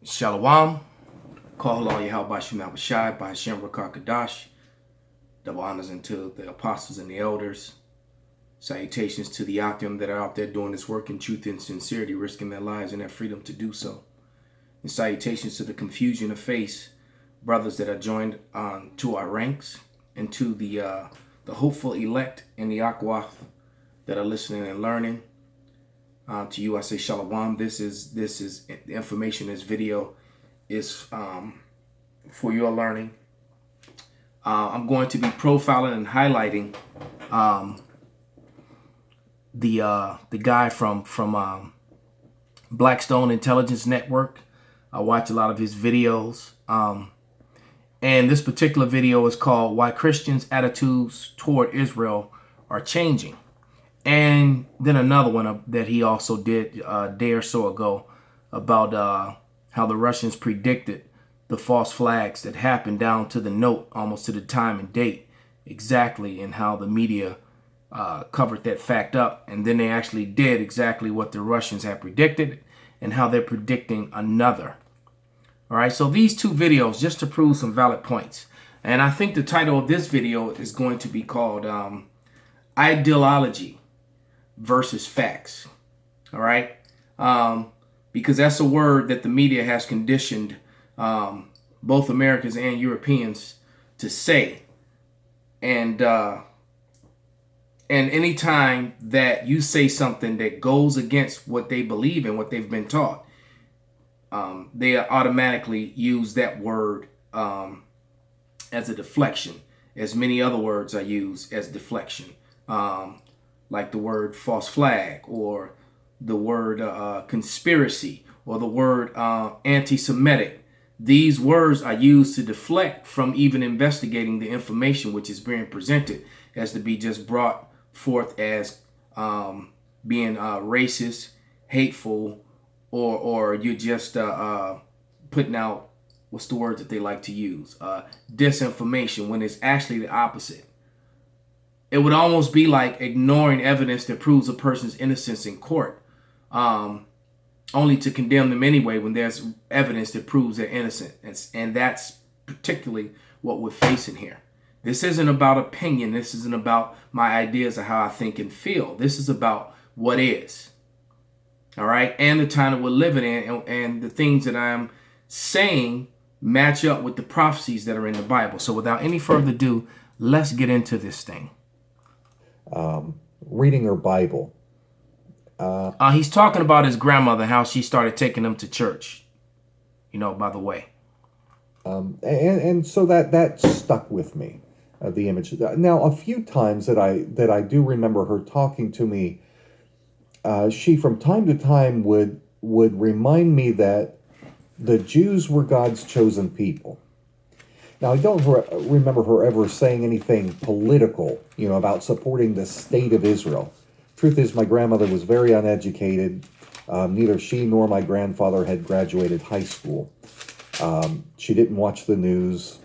Shalom. Call all Yahweh Shemel Shai by Hashem Rakar Kadash. Double honors unto the apostles and the elders. Salutations to the Akim that are out there doing this work in truth and sincerity, risking their lives and their freedom to do so. And salutations to the confusion of faith, brothers that are joined to our ranks, and to the hopeful elect and the Akwath that are listening and learning. To you, I say Shalom. This is the information. This video is for your learning. I'm going to be profiling and highlighting the guy from Blackstone Intelligence Network. I watch a lot of his videos, and this particular video is called "Why Christians' Attitudes Toward Israel Are Changing." And then another one that he also did a day or so ago about how the Russians predicted the false flags that happened down to the note, almost to the time and date exactly, and how the media covered that fact up. And then they actually did exactly what the Russians had predicted and how they're predicting another. All right, so these two videos just to prove some valid points. And I think the title of this video is going to be called Ideology versus Facts. All right, because that's a word that the media has conditioned both Americans and Europeans to say. And anytime that you say something that goes against what they believe in, what they've been taught, they automatically use that word as a deflection, as many other words are used as deflection, like the word false flag, or the word conspiracy, or the word anti-Semitic. These words are used to deflect from even investigating the information which is being presented as to be just brought forth as being racist, hateful, or you're just putting out, what's the word that they like to use? Disinformation, when it's actually the opposite. It would almost be like ignoring evidence that proves a person's innocence in court, only to condemn them anyway when there's evidence that proves they're innocent. And that's particularly what we're facing here. This isn't about opinion. This isn't about my ideas of how I think and feel. This is about what is. All right. And the time that we're living in, and the things that I'm saying match up with the prophecies that are in the Bible. So without any further ado, let's get into this thing. Reading her Bible. He's talking about his grandmother, how she started taking him to church, by the way. And so that stuck with me, the image. Now, a few times that I do remember her talking to me, she from time to time would remind me that the Jews were God's chosen people. Now, I don't remember her ever saying anything political, about supporting the state of Israel. Truth is, my grandmother was very uneducated. Neither she nor my grandfather had graduated high school. She didn't watch the news.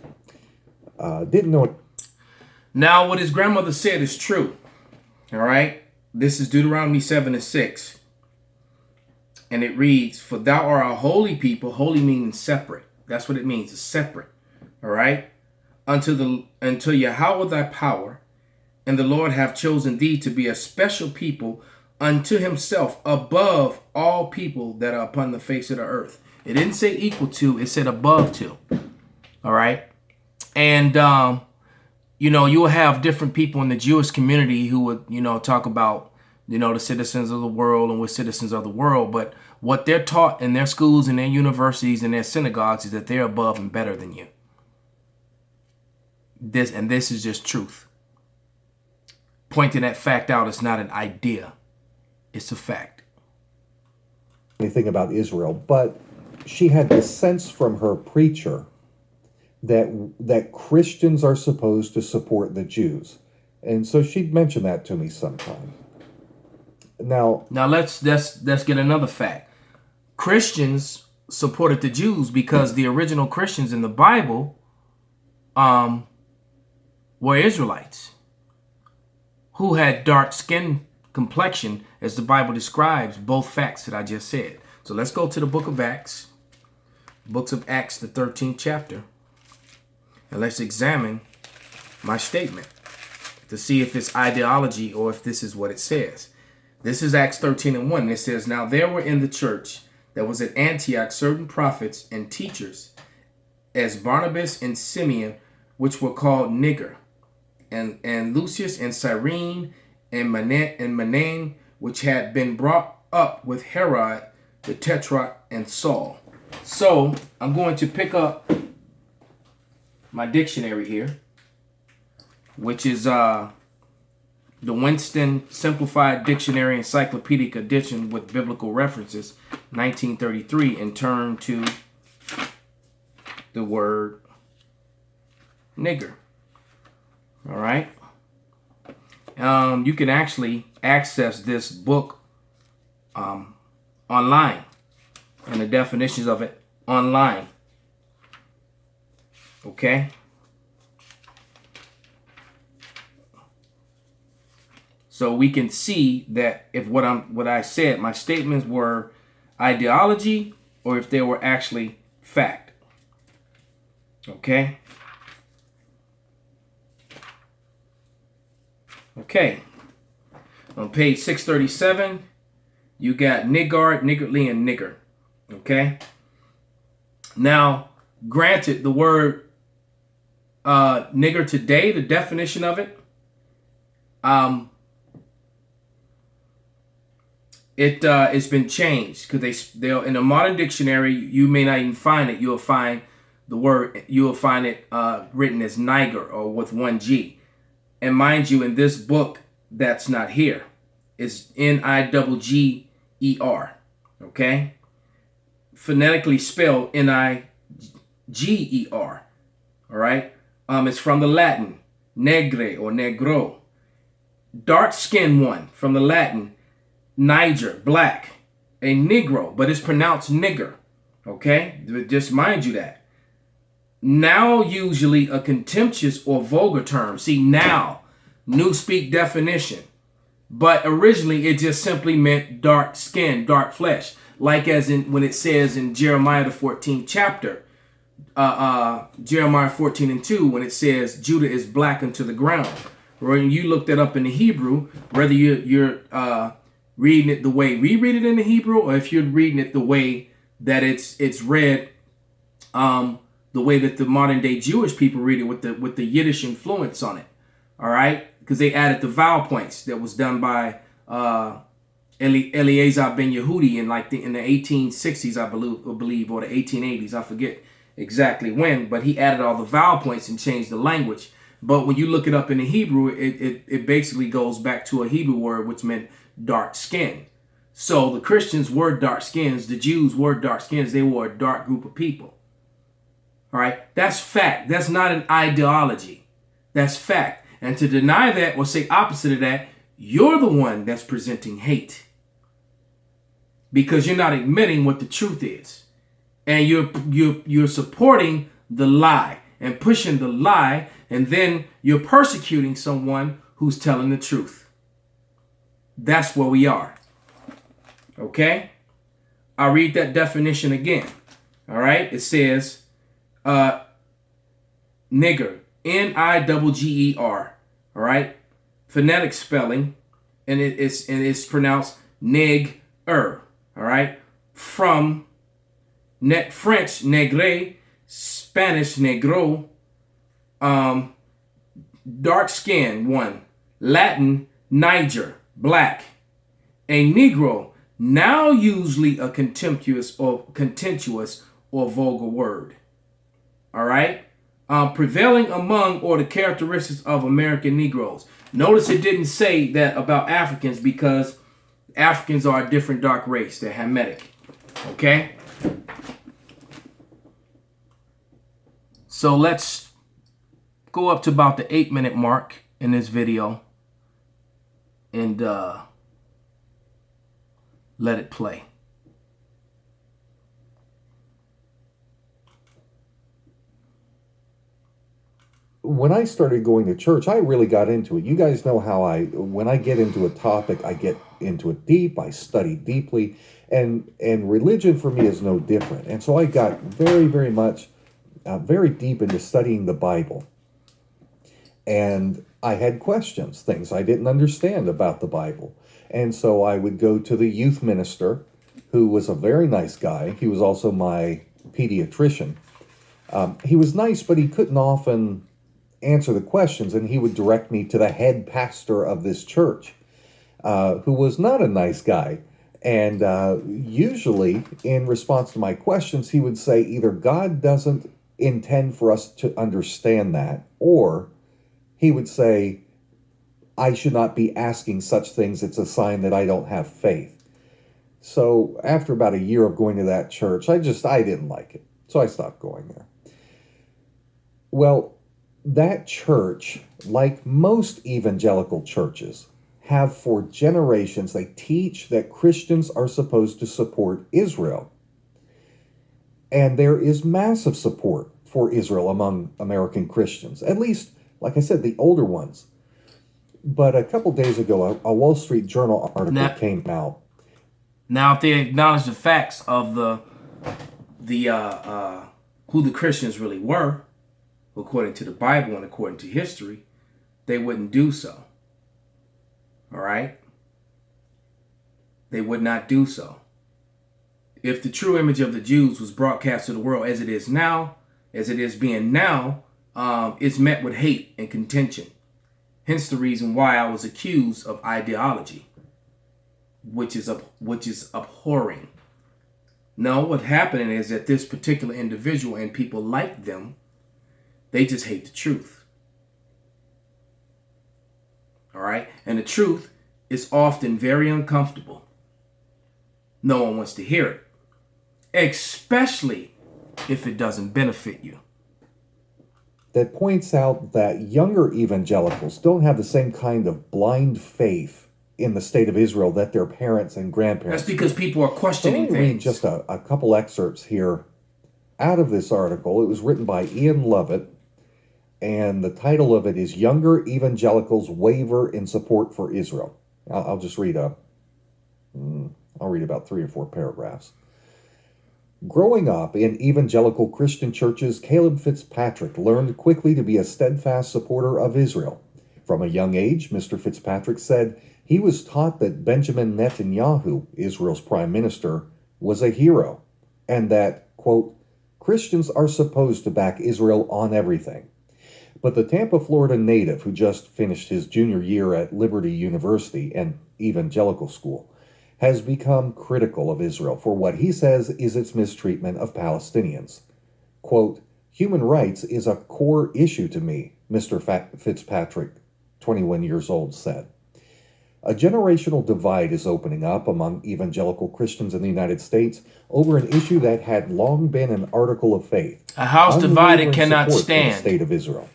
Didn't know it. Now, what his grandmother said is true. All right. This is Deuteronomy 7:6. And it reads, "For thou art a holy people," holy meaning separate. That's what it means, it's separate. All right. Until Yahweh thy power, and the Lord have chosen thee to be a special people unto himself above all people that are upon the face of the earth. It didn't say equal to, it said above to. All right. And, you will have different people in the Jewish community who would, talk about, the citizens of the world, and we're citizens of the world. But what they're taught in their schools and their universities and their synagogues is that they're above and better than you. This is just truth. Pointing that fact out is not an idea. It's a fact. Anything about Israel, but she had the sense from her preacher that Christians are supposed to support the Jews. And so she'd mention that to me sometime. Now let's get another fact. Christians supported the Jews because the original Christians in the Bible were Israelites who had dark skin complexion, as the Bible describes both facts that I just said. So let's go to the book of Acts, books of Acts, the 13th chapter. And let's examine my statement to see if it's ideology or if this is what it says. This is Acts 13:1. And it says, now there were in the church that was at Antioch certain prophets and teachers, as Barnabas and Simeon, which were called Niger, and Lucius and Cyrene and Manaen, which had been brought up with Herod the Tetrarch and Saul. So I'm going to pick up my dictionary here, which is the Winston Simplified Dictionary Encyclopedic Edition with Biblical References, 1933, and turn to the word nigger. All right. You can actually access this book online, and the definitions of it online. Okay. So we can see that if what I said, my statements were ideology or if they were actually fact. Okay. Okay. On page 637, you got niggard, niggardly, and nigger. Okay. Now, granted, the word nigger today, the definition of it, it's been changed because they'll in a modern dictionary you may not even find it. You'll find the word, you'll find it written as Niger or with one G. And mind you, in this book, that's not here. It's Nigger. Okay, phonetically spelled Niger. All right. It's from the Latin negre or negro, dark skinned one, from the Latin Niger, black, a Negro, but it's pronounced nigger. Okay, just mind you that. Now, usually a contemptuous or vulgar term. See, now, Newspeak definition. But originally, it just simply meant dark skin, dark flesh. Like as in when it says in Jeremiah the 14th chapter, Jeremiah 14:2, when it says Judah is black unto the ground. When you look that up in the Hebrew, whether you're reading it the way we read it in the Hebrew, or if you're reading it the way that it's read, the way that the modern day Jewish people read it with the Yiddish influence on it. All right, because they added the vowel points that was done by Eliezer ben Yehudi in the 1860s, I believe, or the 1880s. I forget exactly when, but he added all the vowel points and changed the language. But when you look it up in the Hebrew, it basically goes back to a Hebrew word which meant dark skin. So the Christians were dark skins, the Jews were dark skins, they were a dark group of people. All right, that's fact. That's not an ideology. That's fact. And to deny that or say opposite of that, you're the one that's presenting hate, because you're not admitting what the truth is, and you're supporting the lie and pushing the lie, and then you're persecuting someone who's telling the truth. That's where we are. Okay? I'll read that definition again. All right? It says, nigger, Nigger. All right? Phonetic spelling, and it's pronounced neg-er. All right? From French, negre, Spanish, negro, dark skin, one. Latin, Niger, black. A Negro, now usually a contemptuous or vulgar word. All right? Prevailing among or the characteristics of American Negroes. Notice it didn't say that about Africans, because Africans are a different dark race. They're Hamitic. Okay? So let's go up to about the 8-minute mark in this video and let it play. when I started going to church, I really got into it. You guys know how when I get into a topic, I get into it deep. I study deeply, and religion for me is no different. And so I got very, very much, very deep into studying the Bible. And I had questions, things I didn't understand about the Bible. And so I would go to the youth minister, who was a very nice guy. He was also my pediatrician. He was nice, but he couldn't often answer the questions, and he would direct me to the head pastor of this church, who was not a nice guy. And usually, in response to my questions, he would say either God doesn't intend for us to understand that, or he would say, I should not be asking such things. It's a sign that I don't have faith. So after about a year of going to that church, I didn't like it. So I stopped going there. Well, that church, like most evangelical churches, have for generations, they teach that Christians are supposed to support Israel. And there is massive support for Israel among American Christians, at least, like I said, the older ones. But a couple days ago, a Wall Street Journal article came out. Now, if they acknowledge the facts of who the Christians really were, according to the Bible and according to history, they wouldn't do so. All right? They would not do so. If the true image of the Jews was broadcast to the world as it is now, as it is being now, it's met with hate and contention. Hence the reason why I was accused of ideology, which is abhorring. No, what's happening is that this particular individual and people like them, they just hate the truth. All right? And the truth is often very uncomfortable. No one wants to hear it, especially if it doesn't benefit you. That points out that younger evangelicals don't have the same kind of blind faith in the state of Israel that their parents and grandparents. That's because people are questioning things. Let me read just a couple excerpts here out of this article. It was written by Ian Lovett, and the title of it is Younger Evangelicals Waver in Support for Israel. I'll just read I'll read about 3 or 4 paragraphs. Growing up in evangelical Christian churches, Caleb Fitzpatrick learned quickly to be a steadfast supporter of Israel. From a young age, Mr. Fitzpatrick said he was taught that Benjamin Netanyahu, Israel's prime minister, was a hero, and that, quote, Christians are supposed to back Israel on everything. But the Tampa, Florida native who just finished his junior year at Liberty University, an evangelical school, has become critical of Israel for what he says is its mistreatment of Palestinians. Quote, human rights is a core issue to me, Mr. Fitzpatrick, 21 years old, said. A generational divide is opening up among evangelical Christians in the United States over an issue that had long been an article of faith. A house divided cannot stand. The state of Israel.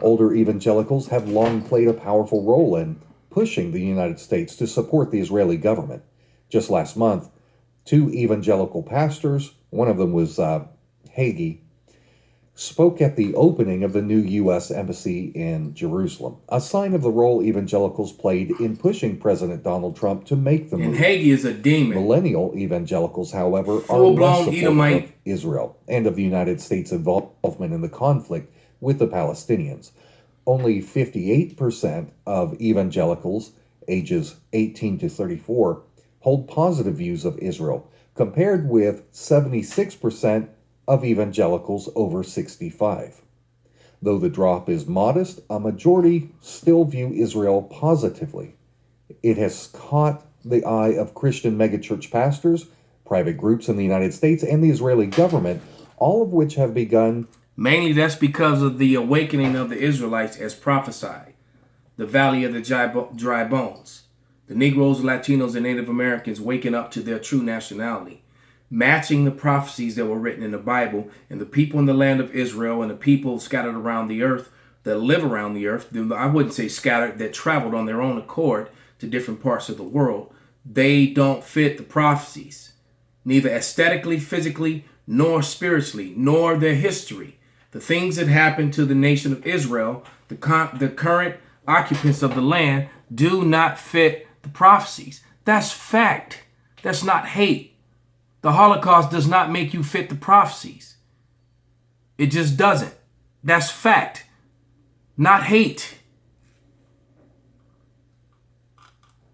Older evangelicals have long played a powerful role in pushing the United States to support the Israeli government. Just last month, 2 evangelical pastors, one of them was Hagee, spoke at the opening of the new U.S. Embassy in Jerusalem, a sign of the role evangelicals played in pushing President Donald Trump to make the move. And Hagee is a demon. Millennial evangelicals, however, are less supportive of Israel and of the United States' involvement in the conflict with the Palestinians. Only 58% of evangelicals, ages 18 to 34, hold positive views of Israel, compared with 76% of evangelicals over 65. Though the drop is modest, a majority still view Israel positively. It has caught the eye of Christian megachurch pastors, private groups in the United States, and the Israeli government, all of which have begun. Mainly that's because of the awakening of the Israelites as prophesied, the valley of the dry bones. The Negroes, Latinos, and Native Americans waking up to their true nationality, matching the prophecies that were written in the Bible, and the people in the land of Israel and the people scattered around the earth that live around the earth, I wouldn't say scattered, that traveled on their own accord to different parts of the world, they don't fit the prophecies, neither aesthetically, physically, nor spiritually, nor their history. The things that happened to the nation of Israel, the current occupants of the land, do not fit the prophecies. That's fact. That's not hate. The Holocaust does not make you fit the prophecies. It just doesn't. That's fact, not hate.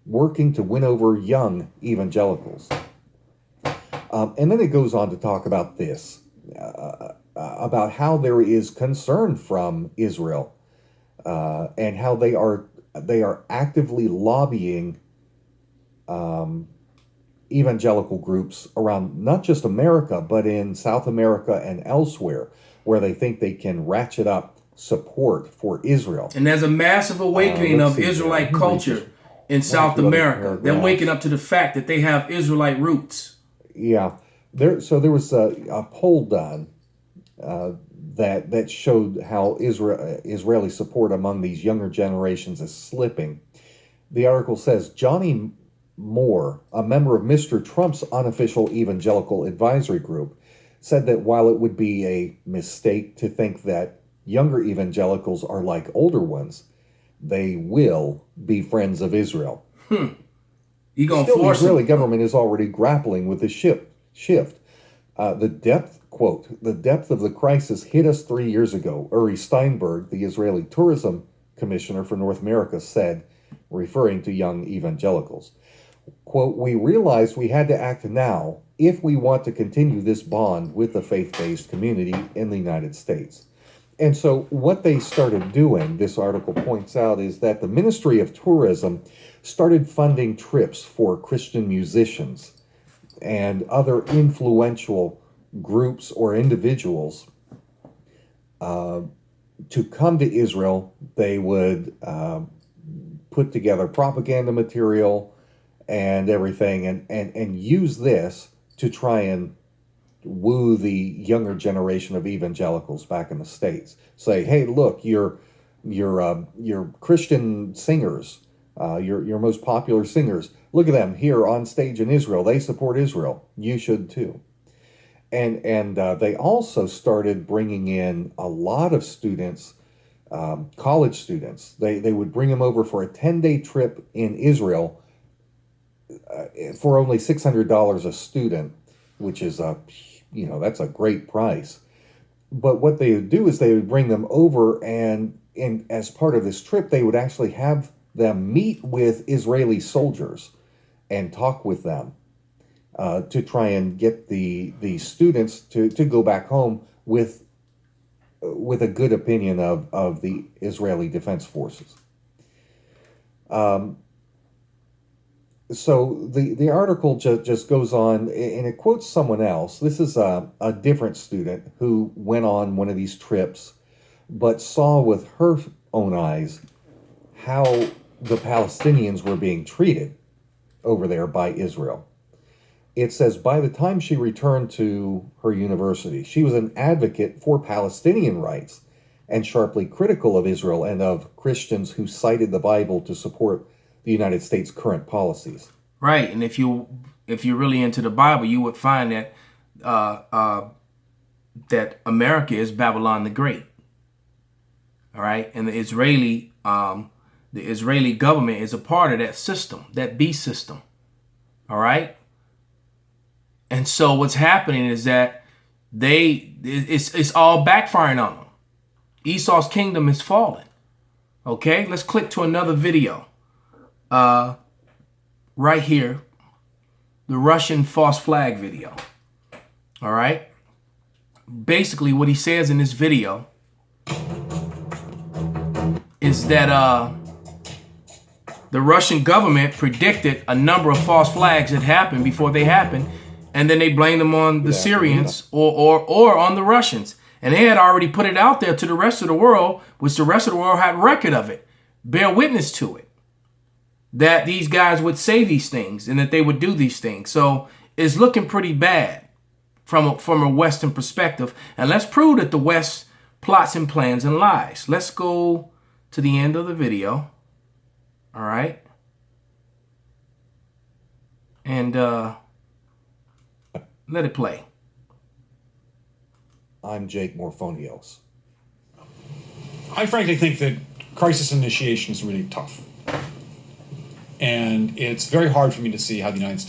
Working to win over young evangelicals. And then it goes on to talk about this, about how there is concern from Israel, and how they are actively lobbying evangelical groups around not just America, but in South America and elsewhere, where they think they can ratchet up support for Israel. And there's a massive awakening of Israelite culture in South America. They're waking up to the fact that they have Israelite roots. Yeah. So there was a poll done that showed how Israeli support among these younger generations is slipping. The article says Johnny Moore, a member of Mr. Trump's unofficial evangelical advisory group, said that while it would be a mistake to think that younger evangelicals are like older ones, they will be friends of Israel. You gonna Still, force the Israeli them. government is already grappling with the shift. The depth of the crisis hit us 3 years ago, Uri Steinberg, the Israeli tourism commissioner for North America, said, referring to young evangelicals. Quote, "We realized we had to act now if we want to continue this bond with the faith-based community in the United States." And so what they started doing, this article points out, is that the Ministry of Tourism started funding trips for Christian musicians and other influential groups or individuals to come to Israel. They would put together propaganda material and everything, and use this to try and woo the younger generation of evangelicals back in the States. Say, hey, look, your Christian singers, your most popular singers, look at them here on stage in Israel. They support Israel. You should too. And they also started bringing in a lot of students, college students. They would bring them over for a 10-day trip in Israel for only $600 a student, which is that's a great price. But what they would do is they would bring them over, and as part of this trip, they would actually have them meet with Israeli soldiers and talk with them to try and get the students to go back home with a good opinion of the Israeli Defense Forces. So the article just goes on, and it quotes someone else. This is a different student who went on one of these trips, but saw with her own eyes how the Palestinians were being treated over there by Israel. It says, by the time she returned to her university, she was an advocate for Palestinian rights and sharply critical of Israel and of Christians who cited the Bible to support the United States' current policies. Right, and if you're really into the Bible, you would find that that America is Babylon the Great. All right, and the Israeli government is a part of that system, that beast system. All right, and so what's happening is that it's all backfiring on them. Esau's kingdom is falling. Okay, let's click to another video. Right here, the Russian false flag video. All right. Basically, what he says in this video is that the Russian government predicted a number of false flags that happened before they happened, and then they blamed them on the Syrians or on the Russians. And they had already put it out there to the rest of the world, which the rest of the world had record of it, bear witness to it, that these guys would say these things and that they would do these things. So it's looking pretty bad from a Western perspective. And let's prove that the West plots and plans and lies. Let's go to the end of the video. All right. And let it play. I'm Jake Morphonios. I frankly think that crisis initiation is really tough. And it's very hard for me to see how the United States